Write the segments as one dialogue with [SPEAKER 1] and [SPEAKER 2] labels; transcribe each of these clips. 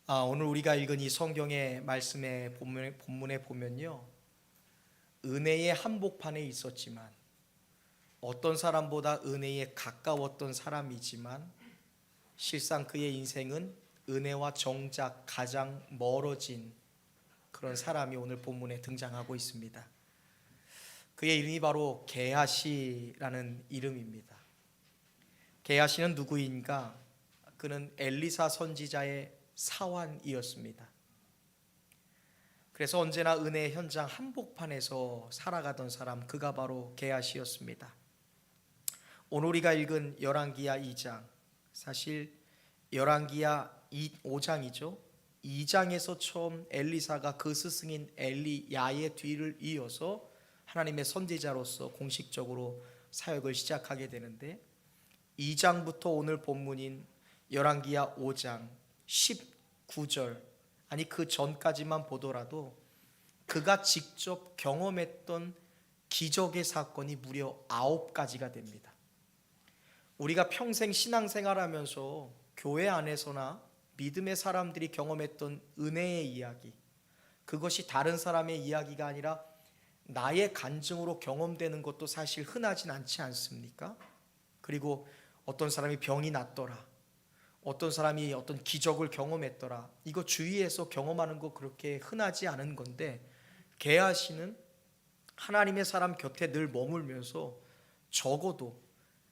[SPEAKER 1] 오늘 우리가 읽은 이 성경의 말씀의 본문에 보면요, 은혜의 한복판에 있었지만, 어떤 사람보다 은혜에 가까웠던 사람이지만 실상 그의 인생은 은혜와 정작 가장 멀어진 그런 사람이 오늘 본문에 등장하고 있습니다. 그의 이름이 바로 게하시라는 이름입니다. 게하시는 누구인가? 그는 엘리사 선지자의 사환이었습니다. 그래서 언제나 은혜의 현장 한복판에서 살아가던 사람, 그가 바로 게하시였습니다. 오늘 우리가 읽은 열왕기하 2장, 사실 열왕기하 5장이죠. 2장에서 처음 엘리사가 그 스승인 엘리야의 뒤를 이어서 하나님의 선지자로서 공식적으로 사역을 시작하게 되는데, 2장부터 오늘 본문인 열왕기하 5장 19절, 아니 그 전까지만 보더라도 그가 직접 경험했던 기적의 사건이 무려 9가지가 됩니다. 우리가 평생 신앙생활하면서 교회 안에서나 믿음의 사람들이 경험했던 은혜의 이야기, 그것이 다른 사람의 이야기가 아니라 나의 간증으로 경험되는 것도 사실 흔하진 않지 않습니까? 그리고 어떤 사람이 병이 낫더라, 어떤 사람이 어떤 기적을 경험했더라, 이거 주위에서 경험하는 거 그렇게 흔하지 않은 건데, 게하시는 하나님의 사람 곁에 늘 머물면서 적어도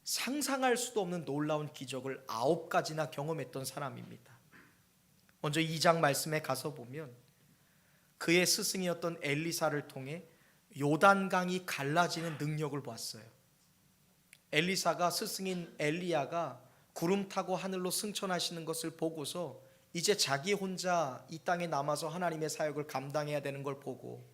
[SPEAKER 1] 상상할 수도 없는 놀라운 기적을 9가지나 경험했던 사람입니다. 먼저 2장 말씀에 가서 보면 그의 스승이었던 엘리사를 통해 요단강이 갈라지는 능력을 보았어요. 엘리사가 스승인 엘리야가 구름 타고 하늘로 승천하시는 것을 보고서 이제 자기 혼자 이 땅에 남아서 하나님의 사역을 감당해야 되는 걸 보고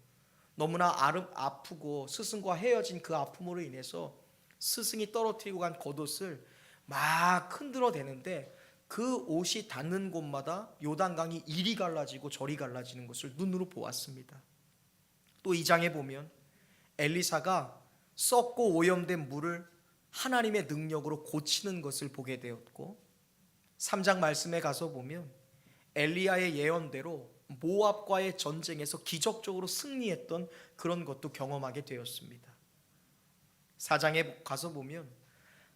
[SPEAKER 1] 너무나 아프고 스승과 헤어진 그 아픔으로 인해서 스승이 떨어뜨리고 간 겉옷을 막 흔들어대는데 그 옷이 닿는 곳마다 요단강이 이리 갈라지고 저리 갈라지는 것을 눈으로 보았습니다. 또 2장에 보면 엘리사가 썩고 오염된 물을 하나님의 능력으로 고치는 것을 보게 되었고, 3장 말씀에 가서 보면 엘리야의 예언대로 모압과의 전쟁에서 기적적으로 승리했던 그런 것도 경험하게 되었습니다. 4장에 가서 보면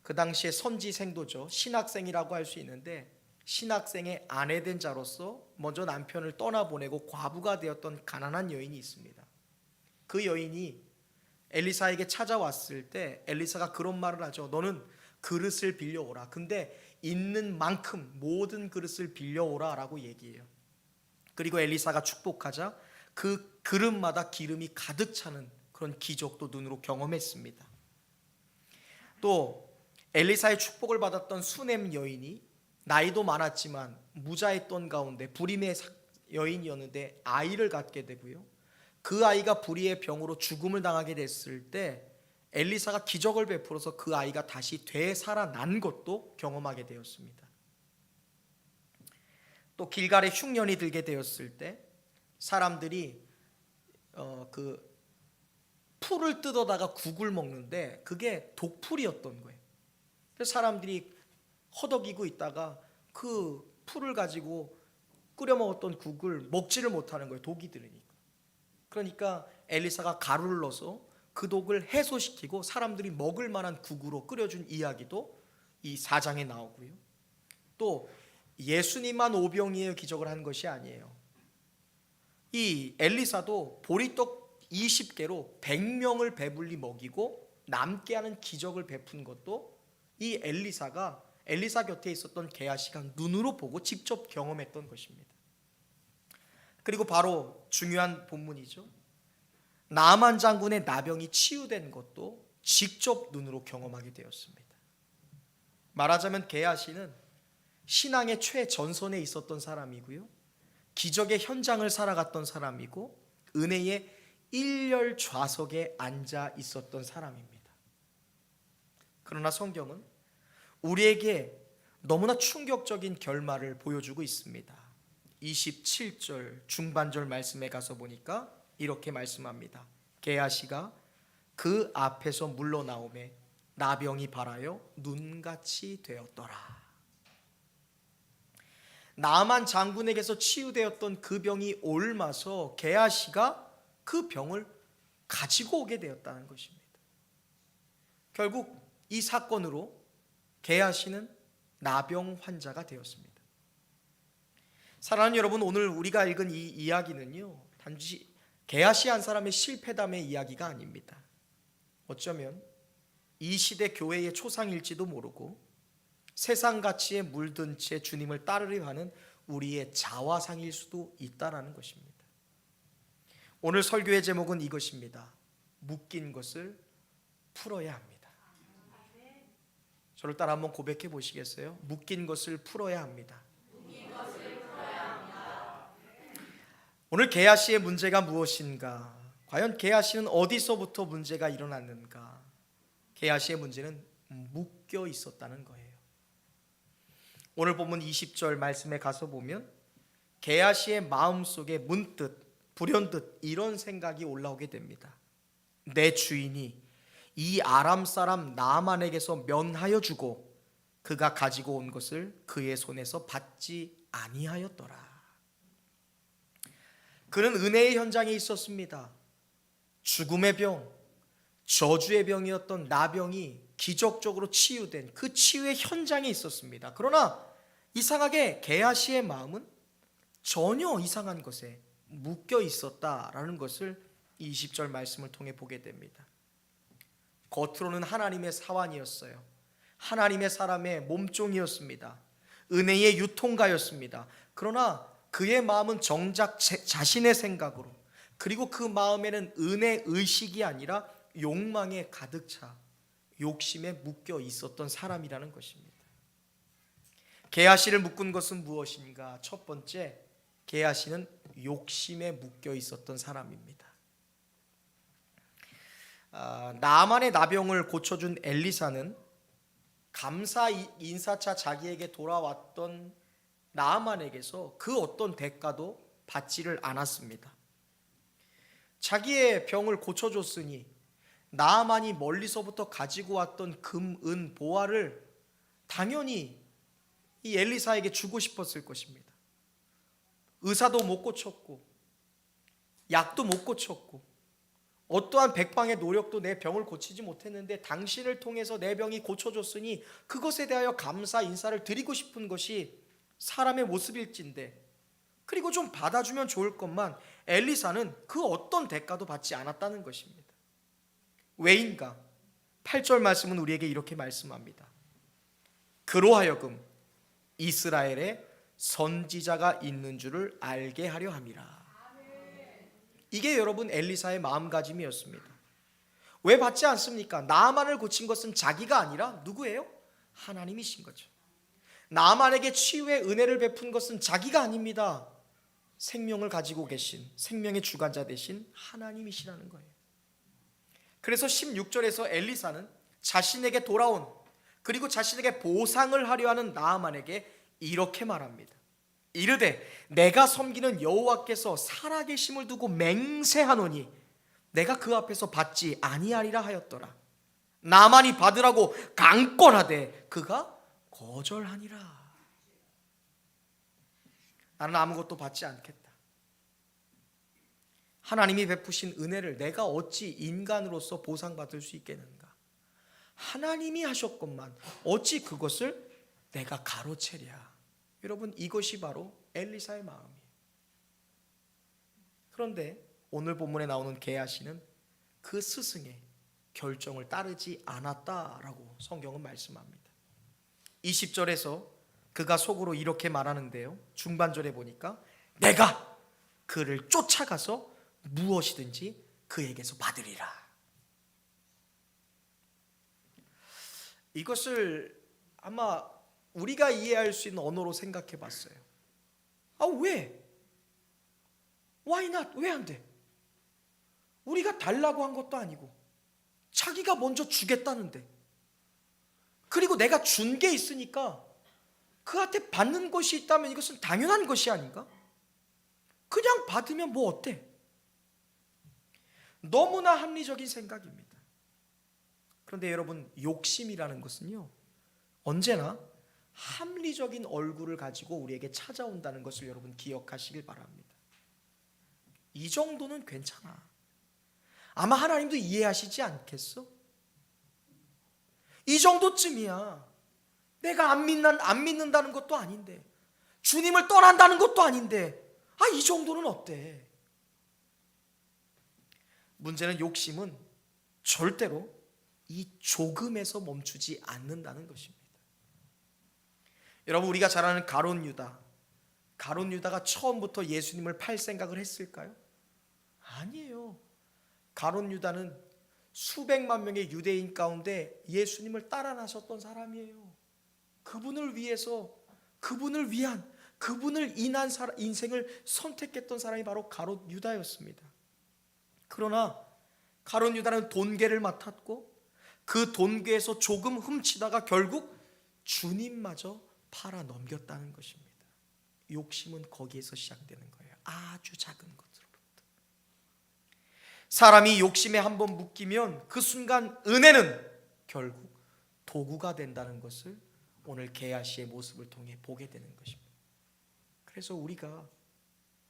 [SPEAKER 1] 그 당시에 선지생도죠, 신학생이라고 할 수 있는데 신학생의 아내된 자로서 먼저 남편을 떠나보내고 과부가 되었던 가난한 여인이 있습니다. 그 여인이 엘리사에게 찾아왔을 때 엘리사가 그런 말을 하죠. 너는 그릇을 빌려오라. 근데 있는 만큼 모든 그릇을 빌려오라 라고 얘기해요. 그리고 엘리사가 축복하자 그 그릇마다 기름이 가득 차는 그런 기적도 눈으로 경험했습니다. 또 엘리사의 축복을 받았던 수넴 여인이 나이도 많았지만 무자했던 가운데 불임의 여인이었는데 아이를 갖게 되고요, 그 아이가 불의의 병으로 죽음을 당하게 됐을 때 엘리사가 기적을 베풀어서 그 아이가 다시 되살아난 것도 경험하게 되었습니다. 또 길갈에 흉년이 들게 되었을 때 사람들이 그 풀을 뜯어다가 국을 먹는데 그게 독풀이었던 거예요. 그래서 사람들이 허덕이고 있다가 그 풀을 가지고 끓여 먹었던 국을 먹지를 못하는 거예요, 독이 들으니까. 그러니까 엘리사가 가루를 넣어서 그 독을 해소시키고 사람들이 먹을 만한 국으로 끓여준 이야기도 이 4장에 나오고요. 또 예수님만 오병이의 기적을 한 것이 아니에요. 이 엘리사도 보리떡 20개로 100명을 배불리 먹이고 남게 하는 기적을 베푼 것도 이 엘리사 곁에 있었던 게하시가 눈으로 보고 직접 경험했던 것입니다. 그리고 바로 중요한 본문이죠. 나만 장군의 나병이 치유된 것도 직접 눈으로 경험하게 되었습니다. 말하자면 게하시는 신앙의 최전선에 있었던 사람이고요, 기적의 현장을 살아갔던 사람이고 은혜의 일렬 좌석에 앉아 있었던 사람입니다. 그러나 성경은 우리에게 너무나 충격적인 결말을 보여주고 있습니다. 27절 중반절 말씀에 가서 보니까 이렇게 말씀합니다. 게하시가 그 앞에서 물러나오매 나병이 발하여 눈같이 되었더라. 나만 장군에게서 치유되었던 그 병이 옮아서 게하시가 그 병을 가지고 오게 되었다는 것입니다. 결국 이 사건으로 게하시는 나병 환자가 되었습니다. 사랑하는 여러분, 오늘 우리가 읽은 이 이야기는요, 단지 게하시 한 사람의 실패담의 이야기가 아닙니다. 어쩌면 이 시대 교회의 초상일지도 모르고 세상 가치에 물든 채 주님을 따르려 하는 우리의 자화상일 수도 있다는 것입니다. 오늘 설교의 제목은 이것입니다. 묶인 것을 풀어야 합니다. 저를 따라 한번 고백해 보시겠어요? 묶인 것을 풀어야 합니다. 오늘 게하시의 문제가 무엇인가? 과연 게하시는 어디서부터 문제가 일어났는가? 게하시의 문제는 묶여 있었다는 거예요. 오늘 본문 20절 말씀에 가서 보면 게하시의 마음속에 문득 불현듯 이런 생각이 올라오게 됩니다. 내 주인이 이 아람 사람 나아만에게서 면하여 주고 그가 가지고 온 것을 그의 손에서 받지 아니하였더라. 그는 은혜의 현장에 있었습니다. 죽음의 병, 저주의 병이었던 나병이 기적적으로 치유된 그 치유의 현장에 있었습니다. 그러나 이상하게 게하시의 마음은 전혀 이상한 것에 묶여 있었다라는 것을 20절 말씀을 통해 보게 됩니다. 겉으로는 하나님의 사환이었어요. 하나님의 사람의 몸종이었습니다. 은혜의 유통가였습니다. 그러나 그의 마음은 정작 자신의 생각으로, 그리고 그 마음에는 은혜 의식이 아니라 욕망에 가득 차 욕심에 묶여 있었던 사람이라는 것입니다. 게하시를 묶은 것은 무엇인가? 첫 번째, 게하시는 욕심에 묶여 있었던 사람입니다. 나만의 나병을 고쳐준 엘리사는 감사 인사차 자기에게 돌아왔던 나만에게서 그 어떤 대가도 받지를 않았습니다. 자기의 병을 고쳐줬으니 나만이 멀리서부터 가지고 왔던 금, 은, 보화를 당연히 이 엘리사에게 주고 싶었을 것입니다. 의사도 못 고쳤고 약도 못 고쳤고 어떠한 백방의 노력도 내 병을 고치지 못했는데 당신을 통해서 내 병이 고쳐줬으니 그것에 대하여 감사 인사를 드리고 싶은 것이 사람의 모습일진데, 그리고 좀 받아주면 좋을 것만 엘리사는 그 어떤 대가도 받지 않았다는 것입니다. 왜인가? 8절 말씀은 우리에게 이렇게 말씀합니다. 그로 하여금 이스라엘에 선지자가 있는 줄을 알게 하려 함이라. 이게 여러분 엘리사의 마음가짐이었습니다. 왜 받지 않습니까? 나아만을 고친 것은 자기가 아니라 누구예요? 하나님이신 거죠. 나아만에게 치유의 은혜를 베푼 것은 자기가 아닙니다. 생명을 가지고 계신, 생명의 주관자 되신 하나님이시라는 거예요. 그래서 16절에서 엘리사는 자신에게 돌아온, 그리고 자신에게 보상을 하려 하는 나아만에게 이렇게 말합니다. 이르되 내가 섬기는 여호와께서 살아계심을 두고 맹세하노니 내가 그 앞에서 받지 아니하리라 하였더라. 나만이 받으라고 강권하되 그가 거절하니라. 나는 아무것도 받지 않겠다. 하나님이 베푸신 은혜를 내가 어찌 인간으로서 보상받을 수 있겠는가? 하나님이 하셨건만 어찌 그것을 내가 가로채랴. 여러분, 이것이 바로 엘리사의 마음이에요. 그런데 오늘 본문에 나오는 게하시는 그 스승의 결정을 따르지 않았다라고 성경은 말씀합니다. 20절에서 그가 속으로 이렇게 말하는데요, 중반절에 보니까 내가 그를 쫓아가서 무엇이든지 그에게서 받으리라. 이것을 아마 우리가 이해할 수 있는 언어로 생각해 봤어요. 왜? Why not? 왜 안 돼? 우리가 달라고 한 것도 아니고 자기가 먼저 주겠다는데, 그리고 내가 준 게 있으니까 그한테 받는 것이 있다면 이것은 당연한 것이 아닌가? 그냥 받으면 뭐 어때? 너무나 합리적인 생각입니다. 그런데 여러분, 욕심이라는 것은요, 언제나 합리적인 얼굴을 가지고 우리에게 찾아온다는 것을 여러분 기억하시길 바랍니다. 이 정도는 괜찮아. 아마 하나님도 이해하시지 않겠어? 이 정도쯤이야. 내가 안 믿는다는 것도 아닌데, 주님을 떠난다는 것도 아닌데, 이 정도는 어때? 문제는 욕심은 절대로 이 조금에서 멈추지 않는다는 것입니다. 여러분, 우리가 잘 아는 가룟 유다가 처음부터 예수님을 팔 생각을 했을까요? 아니에요. 가룟 유다는 수백만 명의 유대인 가운데 예수님을 따라 나섰던 사람이에요. 그분을 위해서, 그분을 인한 인생을 선택했던 사람이 바로 가룟 유다였습니다. 그러나 가룟 유다는 돈괴를 맡았고, 그 돈괴에서 조금 훔치다가 결국 주님마저 팔아 넘겼다는 것입니다. 욕심은 거기에서 시작되는 거예요. 아주 작은 것으로부터. 사람이 욕심에 한번 묶이면 그 순간 은혜는 결국 도구가 된다는 것을 오늘 게하시의 모습을 통해 보게 되는 것입니다. 그래서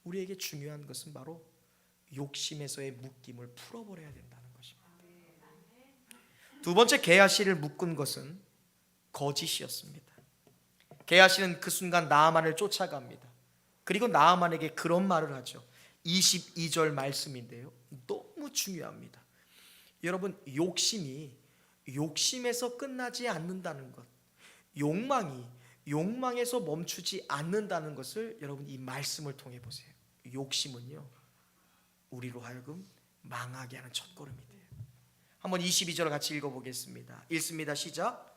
[SPEAKER 1] 우리에게 중요한 것은 바로 욕심에서의 묶임을 풀어버려야 된다는 것입니다. 두 번째 게하시를 묶은 것은 거짓이었습니다. 게하시는 그 순간 나아만을 쫓아갑니다. 그리고 나아만에게 그런 말을 하죠. 22절 말씀인데요, 너무 중요합니다. 여러분, 욕심에서 끝나지 않는다는 것, 욕망에서 멈추지 않는다는 것을 여러분 이 말씀을 통해 보세요. 욕심은요, 우리로 하여금 망하게 하는 첫걸음이 돼요. 한번 22절 같이 읽어보겠습니다. 읽습니다. 시작.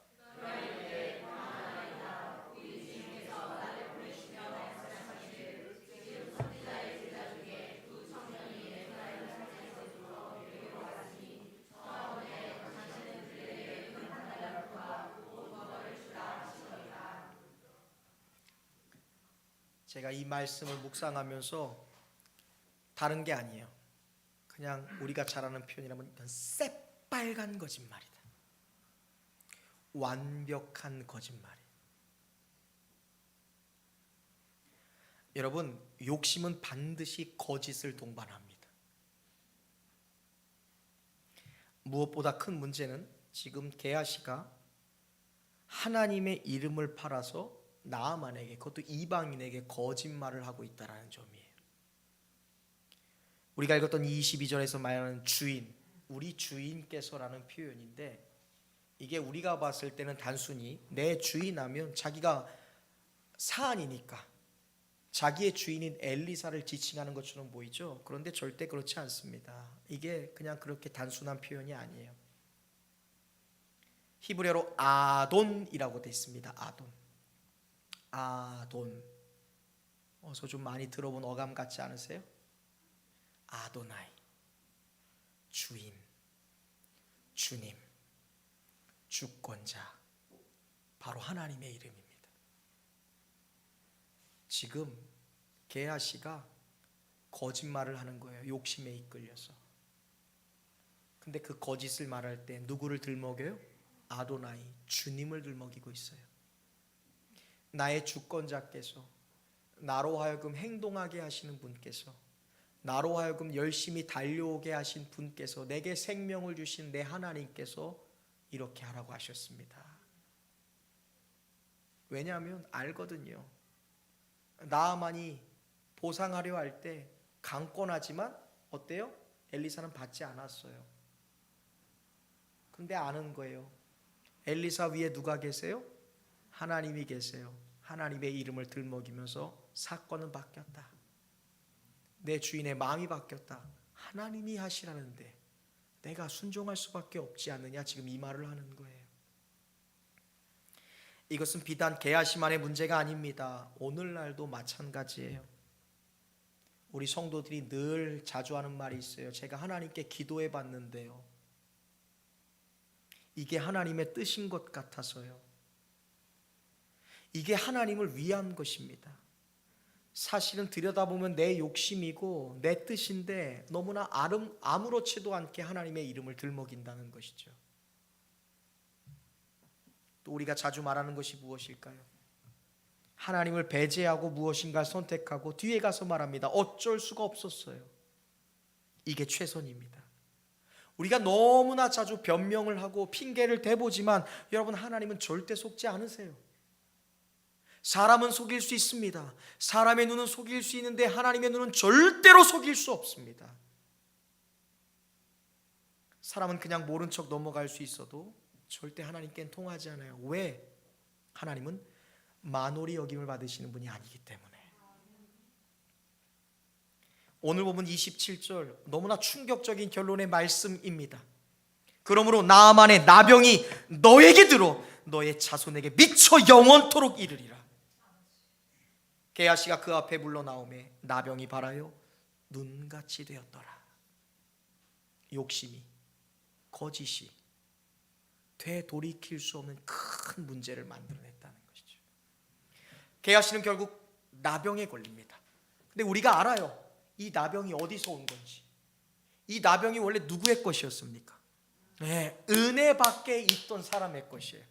[SPEAKER 1] 제가 이 말씀을 묵상하면서 다른 게 아니에요. 그냥 우리가 잘 아는 표현이라면 새빨간 거짓말이다. 완벽한 거짓말이에요. 여러분, 욕심은 반드시 거짓을 동반합니다. 무엇보다 큰 문제는 지금 게하시가 하나님의 이름을 팔아서 나아만에게, 그것도 이방인에게 거짓말을 하고 있다는 점이에요. 우리가 읽었던 22절에서 말하는 주인, 우리 주인께서라는 표현인데, 이게 우리가 봤을 때는 단순히 내 주인하면 자기가 사안이니까 자기의 주인인 엘리사를 지칭하는 것처럼 보이죠. 그런데 절대 그렇지 않습니다. 이게 그냥 그렇게 단순한 표현이 아니에요. 히브리어로 아돈이라고 되어 있습니다. 아돈. 어서 좀 많이 들어본 어감 같지 않으세요? 아도나이, 주인, 주님, 주권자, 바로 하나님의 이름입니다. 지금 게하시가 거짓말을 하는 거예요. 욕심에 이끌려서. 근데 그 거짓을 말할 때 누구를 들먹여요? 아도나이, 주님을 들먹이고 있어요. 나의 주권자께서, 나로 하여금 행동하게 하시는 분께서, 나로 하여금 열심히 달려오게 하신 분께서, 내게 생명을 주신 내 하나님께서 이렇게 하라고 하셨습니다. 왜냐하면 알거든요. 나아만이 보상하려 할 때 강권하지만 어때요? 엘리사는 받지 않았어요. 근데 아는 거예요. 엘리사 위에 누가 계세요? 하나님이 계세요. 하나님의 이름을 들먹이면서 사건은 바뀌었다. 내 주인의 마음이 바뀌었다. 하나님이 하시라는데 내가 순종할 수밖에 없지 않느냐, 지금 이 말을 하는 거예요. 이것은 비단 게하시만의 문제가 아닙니다. 오늘날도 마찬가지예요. 우리 성도들이 늘 자주 하는 말이 있어요. 제가 하나님께 기도해 봤는데요, 이게 하나님의 뜻인 것 같아서요. 이게 하나님을 위한 것입니다. 사실은 들여다보면 내 욕심이고 내 뜻인데 너무나 아무렇지도 않게 하나님의 이름을 들먹인다는 것이죠. 또 우리가 자주 말하는 것이 무엇일까요? 하나님을 배제하고 무엇인가를 선택하고 뒤에 가서 말합니다. 어쩔 수가 없었어요. 이게 최선입니다. 우리가 너무나 자주 변명을 하고 핑계를 대보지만 여러분, 하나님은 절대 속지 않으세요. 사람은 속일 수 있습니다. 사람의 눈은 속일 수 있는데 하나님의 눈은 절대로 속일 수 없습니다. 사람은 그냥 모른 척 넘어갈 수 있어도 절대 하나님께는 통하지 않아요. 왜? 하나님은 만홀히 여김을 받으시는 분이 아니기 때문에. 오늘 보면 27절 너무나 충격적인 결론의 말씀입니다. 그러므로 나아만의 나병이 너에게 들어 너의 자손에게 미쳐 영원토록 이르리라. 게하시가 그 앞에 물러나오매 나병이 발하여 눈같이 되었더라. 욕심이, 거짓이 되돌이킬 수 없는 큰 문제를 만들어냈다는 것이죠. 게하시는 결국 나병에 걸립니다. 근데 우리가 알아요. 이 나병이 어디서 온 건지. 이 나병이 원래 누구의 것이었습니까? 네, 은혜 밖에 있던 사람의 것이에요.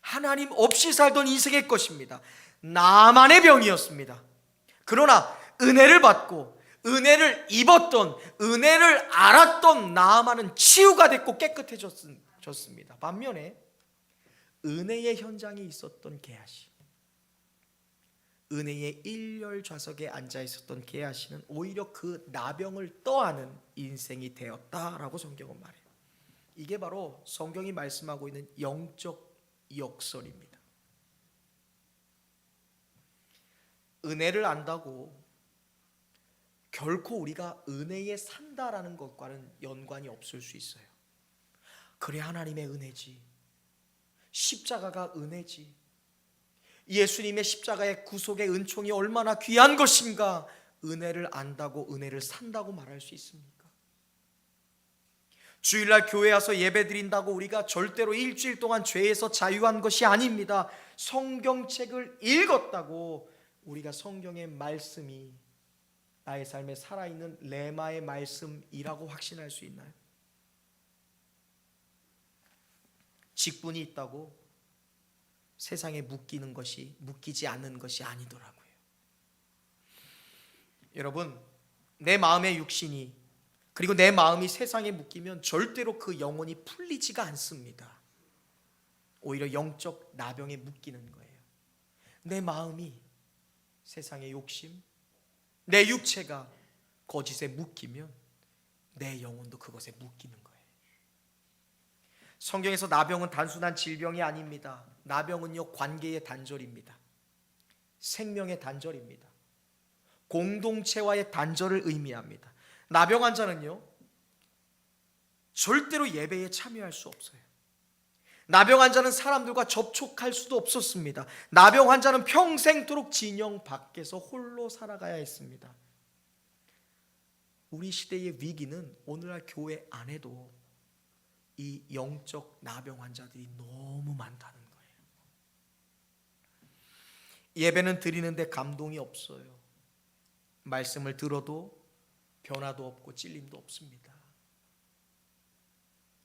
[SPEAKER 1] 하나님 없이 살던 인생의 것입니다. 나만의 병이었습니다. 그러나 은혜를 받고 은혜를 입었던, 은혜를 알았던 나만은 치유가 됐고 깨끗해졌습니다. 반면에 은혜의 현장에 있었던 게하시, 은혜의 일렬 좌석에 앉아 있었던 게하시는 오히려 그 나병을 떠안은 인생이 되었다라고 성경은 말해요. 이게 바로 성경이 말씀하고 있는 영적 역설입니다. 은혜를 안다고 결코 우리가 은혜에 산다라는 것과는 연관이 없을 수 있어요. 그래, 하나님의 은혜지, 십자가가 은혜지, 예수님의 십자가의 구속의 은총이 얼마나 귀한 것인가, 은혜를 안다고 은혜를 산다고 말할 수 있습니까? 주일날 교회 와서 예배 드린다고 우리가 절대로 일주일 동안 죄에서 자유한 것이 아닙니다. 성경책을 읽었다고 우리가 성경의 말씀이 나의 삶에 살아있는 레마의 말씀이라고 확신할 수 있나요? 직분이 있다고 세상에 묶이지 않는 것이 아니더라고요. 여러분, 내 마음의 육신이, 그리고 내 마음이 세상에 묶이면 절대로 그 영혼이 풀리지가 않습니다. 오히려 영적 나병에 묶이는 거예요. 내 마음이 세상의 욕심, 내 육체가 거짓에 묶이면 내 영혼도 그것에 묶이는 거예요. 성경에서 나병은 단순한 질병이 아닙니다. 나병은요, 관계의 단절입니다. 생명의 단절입니다. 공동체와의 단절을 의미합니다. 나병 환자는요, 절대로 예배에 참여할 수 없어요. 나병 환자는 사람들과 접촉할 수도 없었습니다. 나병 환자는 평생토록 진영 밖에서 홀로 살아가야 했습니다. 우리 시대의 위기는 오늘날 교회 안에도 이 영적 나병 환자들이 너무 많다는 거예요. 예배는 드리는데 감동이 없어요. 말씀을 들어도 변화도 없고 찔림도 없습니다.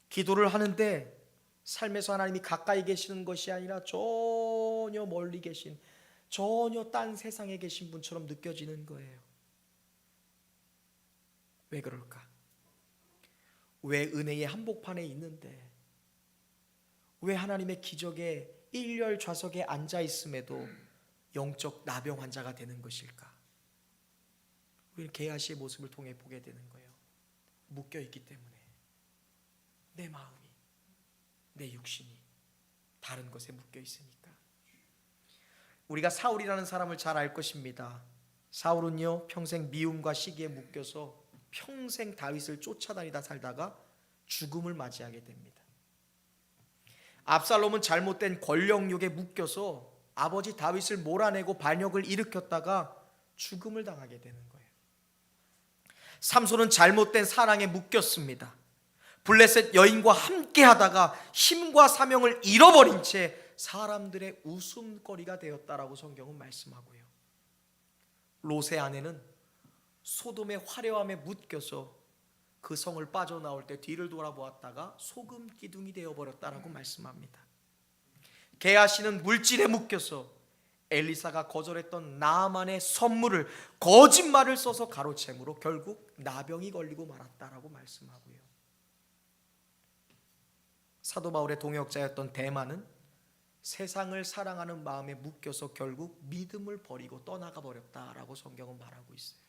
[SPEAKER 1] 기도를 하는데 삶에서 하나님이 가까이 계시는 것이 아니라 전혀 멀리 계신, 전혀 딴 세상에 계신 분처럼 느껴지는 거예요. 왜 그럴까? 왜 은혜의 한복판에 있는데, 왜 하나님의 기적의 일렬 좌석에 앉아 있음에도 영적 나병 환자가 되는 것일까? 우리는 게하시의 모습을 통해 보게 되는 거예요. 묶여 있기 때문에 내 마음이, 내 육신이 다른 것에 묶여 있으니까. 우리가 사울이라는 사람을 잘 알 것입니다. 사울은요, 평생 미움과 시기에 묶여서 평생 다윗을 쫓아다니다 살다가 죽음을 맞이하게 됩니다. 압살롬은 잘못된 권력욕에 묶여서 아버지 다윗을 몰아내고 반역을 일으켰다가 죽음을 당하게 되는 거예요. 삼손은 잘못된 사랑에 묶였습니다. 블레셋 여인과 함께 하다가 힘과 사명을 잃어버린 채 사람들의 웃음거리가 되었다라고 성경은 말씀하고요. 롯의 아내는 소돔의 화려함에 묶여서 그 성을 빠져나올 때 뒤를 돌아보았다가 소금 기둥이 되어버렸다라고 말씀합니다. 게하시는 물질에 묶여서 엘리사가 거절했던 나아만의 선물을 거짓말을 써서 가로챈으로 결국 나병이 걸리고 말았다라고 말씀하고요. 사도 바울의 동역자였던 데마는 세상을 사랑하는 마음에 묶여서 결국 믿음을 버리고 떠나가 버렸다라고 성경은 말하고 있어요.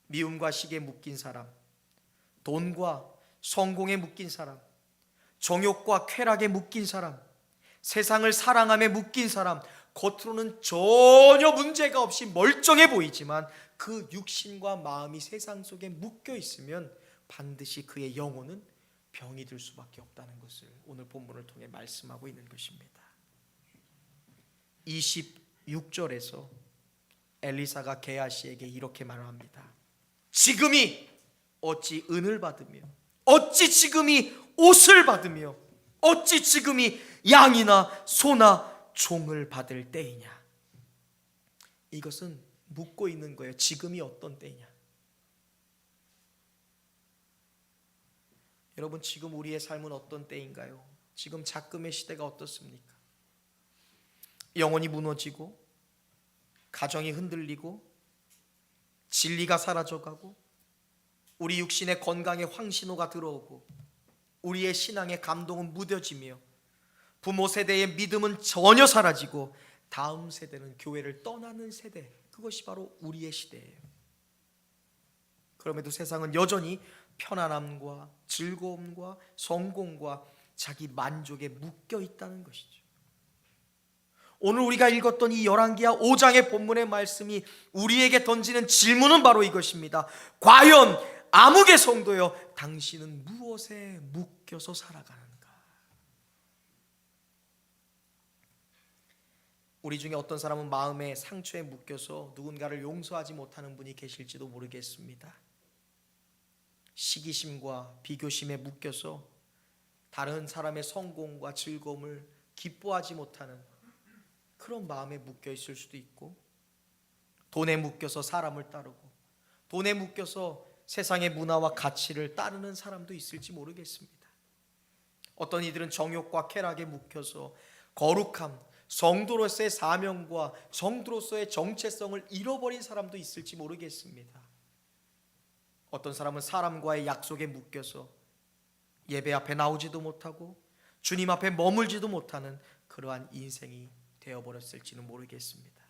[SPEAKER 1] 미움과 식에 묶인 사람, 돈과 성공에 묶인 사람, 정욕과 쾌락에 묶인 사람, 세상을 사랑함에 묶인 사람, 겉으로는 전혀 문제가 없이 멀쩡해 보이지만 그 육신과 마음이 세상 속에 묶여 있으면 반드시 그의 영혼은 병이 들 수밖에 없다는 것을 오늘 본문을 통해 말씀하고 있는 것입니다. 26절에서 엘리사가 게하시에게 이렇게 말합니다. 지금이 어찌 은을 받으며, 어찌 지금이 옷을 받으며, 어찌 지금이 양이나 소나 종을 받을 때이냐. 이것은 묻고 있는 거예요. 지금이 어떤 때이냐. 여러분, 지금 우리의 삶은 어떤 때인가요? 지금 작금의 시대가 어떻습니까? 영혼이 무너지고, 가정이 흔들리고, 진리가 사라져가고, 우리 육신의 건강에 황신호가 들어오고, 우리의 신앙의 감동은 무뎌지며, 부모 세대의 믿음은 전혀 사라지고, 다음 세대는 교회를 떠나는 세대, 그것이 바로 우리의 시대예요. 그럼에도 세상은 여전히 편안함과 즐거움과 성공과 자기 만족에 묶여 있다는 것이죠. 오늘 우리가 읽었던 이 열왕기하 5장의 본문의 말씀이 우리에게 던지는 질문은 바로 이것입니다. 과연 암흑의 성도여, 당신은 무엇에 묶여서 살아가는가? 우리 중에 어떤 사람은 마음의 상처에 묶여서 누군가를 용서하지 못하는 분이 계실지도 모르겠습니다. 시기심과 비교심에 묶여서 다른 사람의 성공과 즐거움을 기뻐하지 못하는 그런 마음에 묶여 있을 수도 있고, 돈에 묶여서 사람을 따르고, 돈에 묶여서 세상의 문화와 가치를 따르는 사람도 있을지 모르겠습니다. 어떤 이들은 정욕과 쾌락에 묶여서 거룩함, 성도로서의 사명과 성도로서의 정체성을 잃어버린 사람도 있을지 모르겠습니다. 어떤 사람은 사람과의 약속에 묶여서 예배 앞에 나오지도 못하고 주님 앞에 머물지도 못하는 그러한 인생이 되어버렸을지는 모르겠습니다.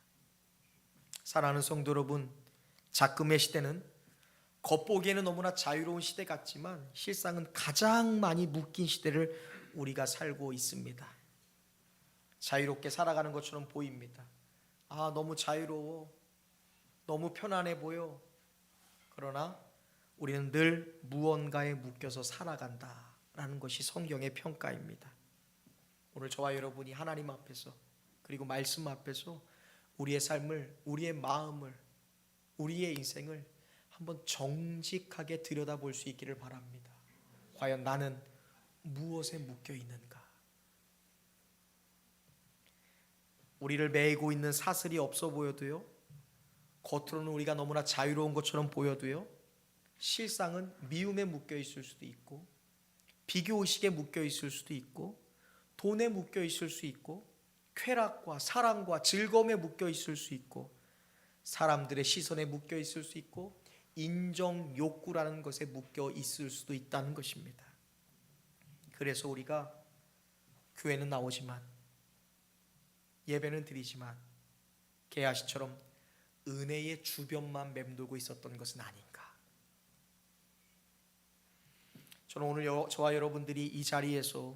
[SPEAKER 1] 사랑하는 성도 여러분, 작금의 시대는 겉보기에는 너무나 자유로운 시대 같지만 실상은 가장 많이 묶인 시대를 우리가 살고 있습니다. 자유롭게 살아가는 것처럼 보입니다. 아, 너무 자유로워, 너무 편안해 보여. 그러나 우리는 늘 무언가에 묶여서 살아간다라는 것이 성경의 평가입니다. 오늘 저와 여러분이 하나님 앞에서, 그리고 말씀 앞에서 우리의 삶을, 우리의 마음을, 우리의 인생을 한번 정직하게 들여다볼 수 있기를 바랍니다. 과연 나는 무엇에 묶여 있는가? 우리를 매이고 있는 사슬이 없어 보여도요, 겉으로는 우리가 너무나 자유로운 것처럼 보여도요, 실상은 미움에 묶여 있을 수도 있고, 비교의식에 묶여 있을 수도 있고, 돈에 묶여 있을 수 있고, 쾌락과 사랑과 즐거움에 묶여 있을 수 있고, 사람들의 시선에 묶여 있을 수 있고, 인정 욕구라는 것에 묶여 있을 수도 있다는 것입니다. 그래서 우리가 교회는 나오지만, 예배는 드리지만 게하시처럼 은혜의 주변만 맴돌고 있었던 것은 아닌가. 저는 오늘 저와 여러분들이 이 자리에서,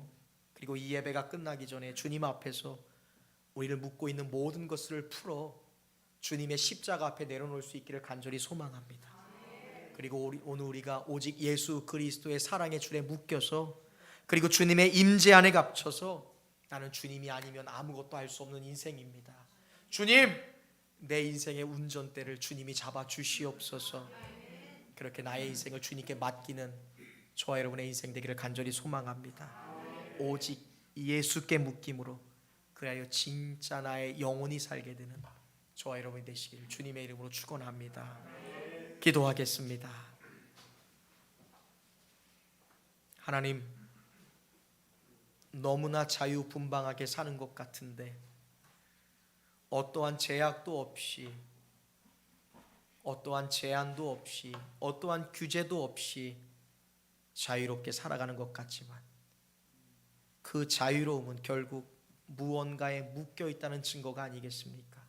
[SPEAKER 1] 그리고 이 예배가 끝나기 전에 주님 앞에서 우리를 묶고 있는 모든 것을 풀어 주님의 십자가 앞에 내려놓을 수 있기를 간절히 소망합니다. 그리고 오늘 우리가 오직 예수 그리스도의 사랑의 줄에 묶여서, 그리고 주님의 임재 안에 갇혀서 나는 주님이 아니면 아무것도 할 수 없는 인생입니다. 주님, 내 인생의 운전대를 주님이 잡아 주시옵소서. 그렇게 나의 인생을 주님께 맡기는 저와 여러분의 인생 되기를 간절히 소망합니다. 오직 예수께 묶임으로, 그리하여 진짜 나의 영혼이 살게 되는 저와 여러분이 되시길 주님의 이름으로 축원합니다. 기도하겠습니다. 하나님, 너무나 자유분방하게 사는 것 같은데 어떠한 제약도 없이, 어떠한 제한도 없이, 어떠한 규제도 없이 자유롭게 살아가는 것 같지만 그 자유로움은 결국 무언가에 묶여 있다는 증거가 아니겠습니까?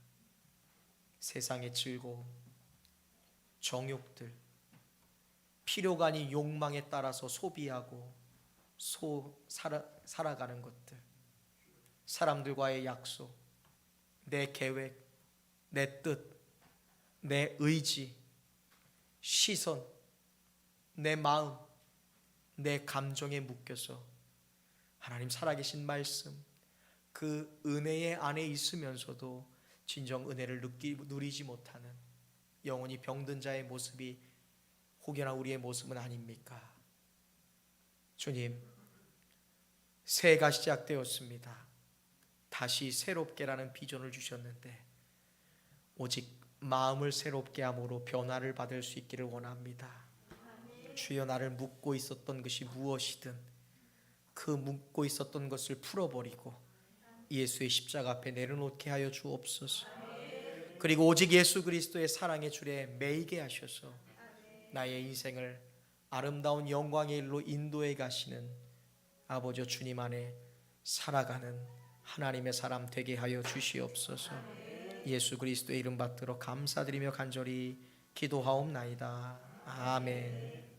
[SPEAKER 1] 세상의 즐거움, 정욕들, 필요가 아닌 욕망에 따라서 소비하고 살아가는 것들, 사람들과의 약속, 내 계획, 내 뜻, 내 의지, 시선, 내 마음, 내 감정에 묶여서 하나님 살아계신 말씀, 그 은혜의 안에 있으면서도 진정 은혜를 누리지 못하는 영혼이 병든 자의 모습이 혹여나 우리의 모습은 아닙니까? 주님, 새해가 시작되었습니다. 다시 새롭게라는 비전을 주셨는데 오직 마음을 새롭게 함으로 변화를 받을 수 있기를 원합니다. 주여, 나를 묶고 있었던 것이 무엇이든 그 묶고 있었던 것을 풀어버리고 예수의 십자가 앞에 내려놓게 하여 주옵소서. 그리고 오직 예수 그리스도의 사랑의 줄에 매이게 하셔서 나의 인생을 아름다운 영광의 일로 인도해 가시는 아버지 주님 안에 살아가는 하나님의 사람 되게 하여 주시옵소서. 예수 그리스도의 이름 받들어 감사드리며 간절히 기도하옵나이다. 아멘.